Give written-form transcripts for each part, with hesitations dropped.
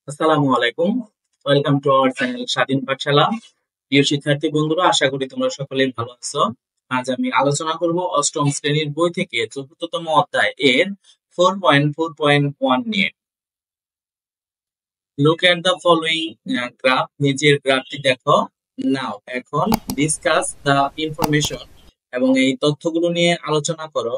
আসসালামু আলাইকুম। Welcome to our channel স্বাধীন পাঠশালা। প্রিয় শিক্ষার্থী বন্ধুরা, আশা করি তোমরা সকলেই ভালো আছো। আজ আমি আলোচনা করব অষ্টম শ্রেণীর বই থেকে চতুর্থতম অধ্যায় এর 4.4.1 নিয়ে। Look at the following graph. নিচের গ্রাফটি দেখো। নাও এখন ডিসকাস দ্য ইনফরমেশন, এবং এই তথ্যগুলো নিয়ে আলোচনা করো।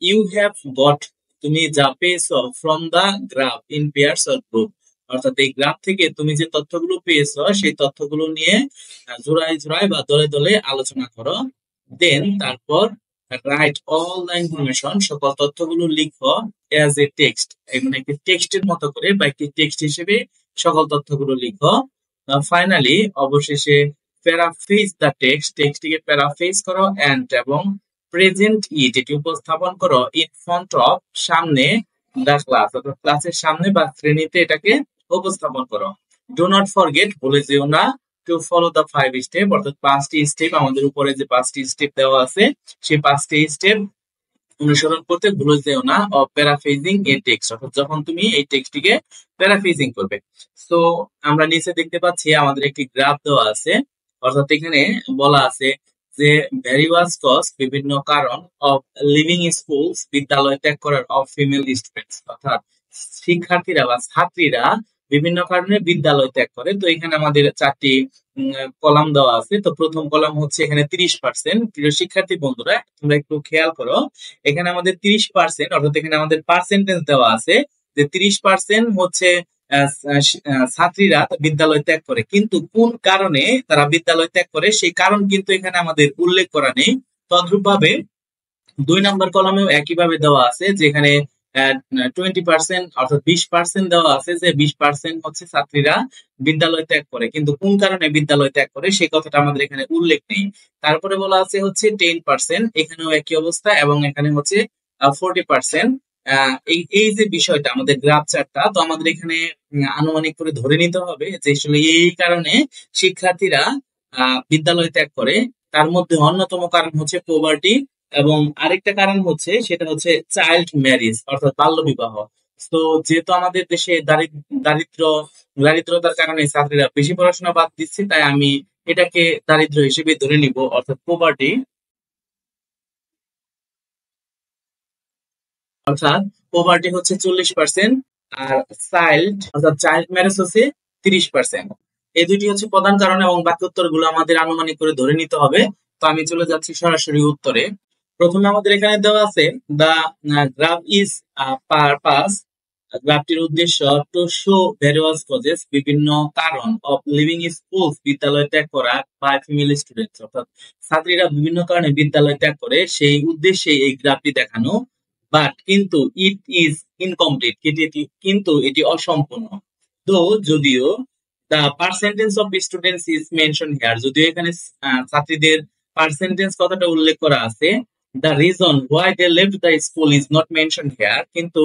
ইউ হ্যাভ গট, তুমি যা পেয়েছো, from the graph in pairs or group, অর্থাৎ এই গ্রাফ থেকে তুমি যে তথ্যগুলো পেয়েছো সেই তথ্যগুলো নিয়ে জোড়ায় জোড়ায় বা দলে দলে আলোচনা করো। দেন তারপর রাইট অল দ্য ইনফরমেশন, সকল তথ্যগুলো লিখো অ্যাজ এ টেক্সট, মানে একটি টেক্সটের মতো করে বা একটি টেক্সট হিসেবে সকল তথ্যগুলো লিখো। ফাইনালি অবশেষে প্যারাফ্রেজ দ্য টেক্সট, টেক্সটটিকে প্যারাফ্রেজ করো এন্ড এবং প্রেজেন্ট ইট, এটি উপস্থাপন করো ইন ফ্রন্ট অফ, সামনে, দ্য ক্লাস, অর্থাৎ ক্লাসের সামনে বা শ্রেণীতে এটাকে উপস্থাপন করো। ডু নট ফরগেট, ভুলে যেও না, টু ফলো দ্য 5 স্টেপ, অর্থাৎ 5টি স্টেপ, আমাদের উপরে যে 5টি স্টেপ দেওয়া আছে সেই 5টি স্টেপ অনুসরণ করতে ভুলে যেও না। অফ প্যারাফ্রেজিং এ টেক্সট, অর্থাৎ যখন তুমি এই টেক্সটটিকে প্যারাফ্রেজিং করবে। সো আমরা নিচে দেখতে পাচ্ছি আমাদের একটি গ্রাফ দেওয়া আছে, অর্থাৎ এখানে বলা আছে যে ভ্যারিয়াস কজ, বিভিন্ন কারণ, অফ লিভিং স্কুলস, বিদ্যালয় ত্যাগ করার, অফ ফিমেল স্টুডেন্টস, অর্থাৎ শিক্ষার্থীরা বা ছাত্রীরা বিভিন্ন কারণে বিদ্যালয় ত্যাগ করে। তো এখানে আমাদের 4টি কলাম দেওয়া আছে। তো প্রথম কলাম হচ্ছে এখানে 30%। প্রিয় শিক্ষার্থী বন্ধুরা, তোমরা একটু খেয়াল করো, এখানে আমাদের 30%, অর্থাৎ এখানে আমাদের পার্সেন্টেজ দেওয়া আছে যে 30% হচ্ছে ছাত্রীরা বিদ্যালয় ত্যাগ করে, কিন্তু কোন কারণে তারা বিদ্যালয় ত্যাগ করে সেই কারণ কিন্তু এখানে আমাদের উল্লেখ করা নেই। তদ্রূপ ভাবে 2 নম্বর কলামেও একইভাবে দেওয়া আছে, যেখানে 20%, অর্থাৎ 20% দেওয়া আছে যে 20% হচ্ছে ছাত্রীরা বিদ্যালয় ত্যাগ করে, কিন্তু কোন কারণে বিদ্যালয় ত্যাগ করে সেই কথাটা আমাদের এখানে উল্লেখ নেই। তারপরে বলা আছে হচ্ছে 10%, এখানেও একই অবস্থা, এবং এখানে হচ্ছে 40%। এই এই যে বিষয়টা আমাদের গ্রাফ চার্টটা, তো আমাদের এখানে আনুমানিক করে ধরে নিতে হবে যে আসলে এই কারণে শিক্ষার্থীরা বিদ্যালয় ত্যাগ করে। তার মধ্যে অন্যতম কারণ হচ্ছে পোভার্টি, এবং আরেকটা কারণ হচ্ছে সেটা হচ্ছে চাইল্ড ম্যারেজ, অর্থাৎ বাল্য বিবাহ। তো যেহেতু আমাদের দেশে দারিদ্র দারিদ্রতার কারণে ছাত্রীরা বেশি পড়াশোনা বাদ দিচ্ছে, তাই আমি এটাকে দারিদ্র হিসেবে ধরে নিব, অর্থাৎ পোভার্টি। অর্থাৎ পোভার্টি হচ্ছে 40%, আর চাইল্ড ম্যারেজ হচ্ছে 30%। এই দুটি হচ্ছে প্রধান কারণ, এবং বাকি উত্তর গুলো আমাদের আনুমানিক করে ধরে নিতে হবে। তো আমি চলে যাচ্ছি সরাসরি উত্তরে। প্রথমে আমাদের এখানে দেওয়া আছে দ্য গ্রাফ ইজ পারপাস, গ্রাফটির উদ্দেশ্য টু শো ভ্যারিয়াস কজেস, বিভিন্ন কারণ, অফ লিভিং স্কুল, বিদ্যালয় ত্যাগ করা, বাই ফিমেল স্টুডেন্টস, অর্থাৎ ছাত্রীরা বিভিন্ন কারণে বিদ্যালয় ত্যাগ করে সেই উদ্দেশ্যে এই গ্রাফটি দেখানো। বাট কিন্তু ইট ইজ ইনকমপ্লিট, কিন্তু এটি অসম্পূর্ণ। তো যদিও the percentage of students is mention here, যদিও এখানে ছাত্রীদের পার্সেন্টেজ কথাটা উল্লেখ করা আছে, the reason why they left the school is not mention here, কিন্তু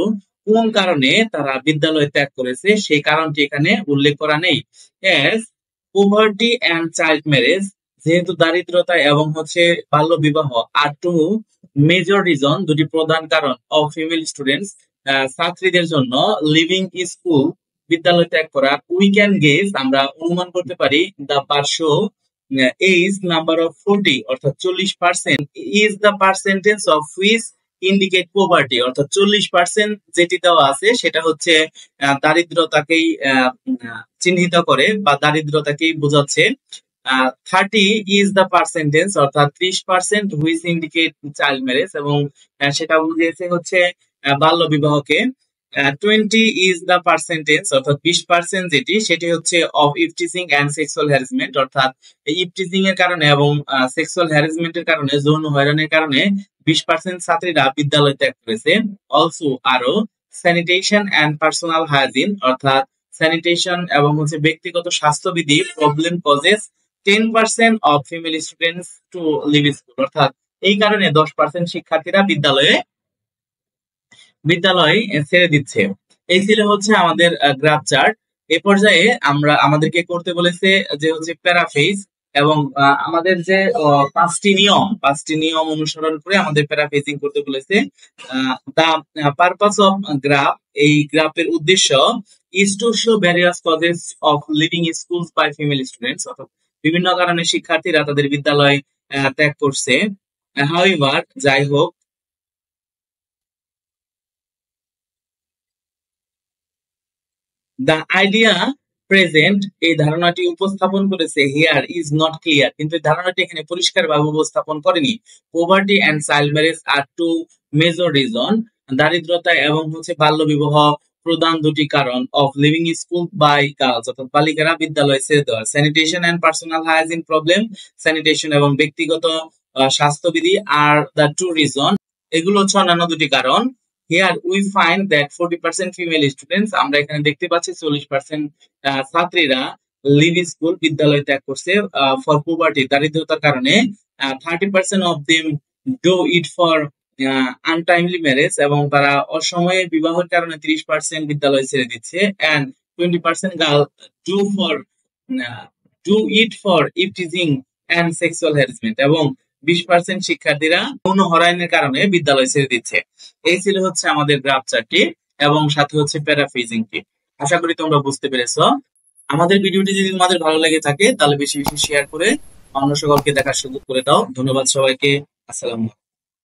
কোন কারণে তারা বিদ্যালয় ত্যাগ করেছে সেই কারণটি এখানে উল্লেখ করা নেই। S poverty and child marriage, যেহেতু দারিদ্রতা এবং হচ্ছে বাল্য বিবাহ আর টু মেজর রিজন, দুটি প্রধান কারণ, অফ ফিমেল স্টুডেন্টস, ছাত্রীদের জন্য লিভিং স্কুল, বিদ্যালয় ত্যাগ করা, উই ক্যান গেস, আমরা অনুমান করতে পারি, দ্য পার্শ্ব এইজ নাম্বার অফ 40, অর্থাৎ 40%, is the percentage of which indicate poverty, অর্থাৎ 40% যেটি দেওয়া আছে সেটা হচ্ছে দারিদ্রতাকেই চিহ্নিত করে বা দারিদ্রতাকেই বোঝাচ্ছে। 30 ইজ দ্য পার্সেন্টেজ, অর্থাৎ 30% হুইচ ইন্ডিকেট চাইল্ড ম্যারেজ, এবং সেটা বুঝিয়েছে হচ্ছে বাল্য বিবাহকে। 20 ইজ দ্য পার্সেন্টেজ, অর্থাৎ 20% যেটি, সেটি হচ্ছে of eve teasing and sexual harassment, অর্থাৎ ইভটিজিং এর কারণে এবং সেক্সুয়াল হ্যারাসমেন্টের কারণে, যৌন হয়রানির কারণে 20% ছাত্রীরা বিদ্যালয় ত্যাগ করেছে। অলসো আরো স্যানিটেশন অ্যান্ড পার্সোনাল হাইজিন, অর্থাৎ স্যানিটেশন এবং হচ্ছে ব্যক্তিগত স্বাস্থ্যবিধি, problem causes 10% of female students to leave school, অর্থাৎ এই কারণে 10% শিক্ষার্থীরা বিদ্যালয় ছেড়ে দিচ্ছে। এই ছিল হচ্ছে আমাদের গ্রাফ চার্ট। এ পর্যায়ে আমাদেরকে করতে বলেছে যে হচ্ছে প্যারাফ্রেজ, এবং আমাদের যে 5টি নিয়ম অনুসরণ করে আমাদের প্যারাফ্রেজিং করতে বলেছে। দা পারপাস অফ গ্রাফ, এই গ্রাফের উদ্দেশ্য, is to show various causes of leaving schools by female students, অর্থাৎ বিভিন্ন কারণে শিক্ষার্থীরা তাদের বিদ্যালয় ত্যাগ করছে। However, যাই হোক, the idea প্রেজেন্ট, এই ধারণাটি উপস্থাপন করেছে হিয়ার ইজ নট ক্লিয়ার, কিন্তু এই ধারণাটি এখানে পরিষ্কারভাবে উপস্থাপন করেনি। Poverty and child marriage are two major reason, দারিদ্রতা এবং বাল্য বিবাহ প্রধান দুটি কারণ of leaving school by girls, অর্থাৎ বালিকারা বিদ্যালয় ছেড়ে দেওয়ার। Sanitation and personal hygiene problem, sanitation এবং ব্যক্তিগত স্বাস্থ্যবিধি আর দ্য টু রিজন, এগুলো হচ্ছে অন্যান্য দুটি কারণ। Here we find that 40% female students, আমরা এখানে দেখতে পাচ্ছি 40% ছাত্রীরা লিভ স্কুল, বিদ্যালয় ত্যাগ করছে, ফর পভার্টি, দারিদ্রতার কারণে। 30% of them do it for untimely marriage, এবং তারা অসময়ে বিবাহের কারণে 30% বিদ্যালয় ছেড়ে দিচ্ছে। and 20% girl do it for ifteasing and sexual harassment, এবং 20% শিক্ষার্থীরা যৌন হয়রানির কারণে বিদ্যালয় ছেড়ে দিচ্ছে। এই ছিল আমাদের গ্রাফ চার্টটি এবং সাথে প্যারাফ্রেজিংটি। আশা করি তোমরা বুঝতে পেরেছো। আমাদের ভিডিওটি যদি তোমাদের ভালো লেগে থাকে তাহলে বেশি বেশি শেয়ার করে অন্য সকলকে দেখার সুযোগ করে দাও। ধন্যবাদ সবাইকে। আসসালামু আলাইকুম।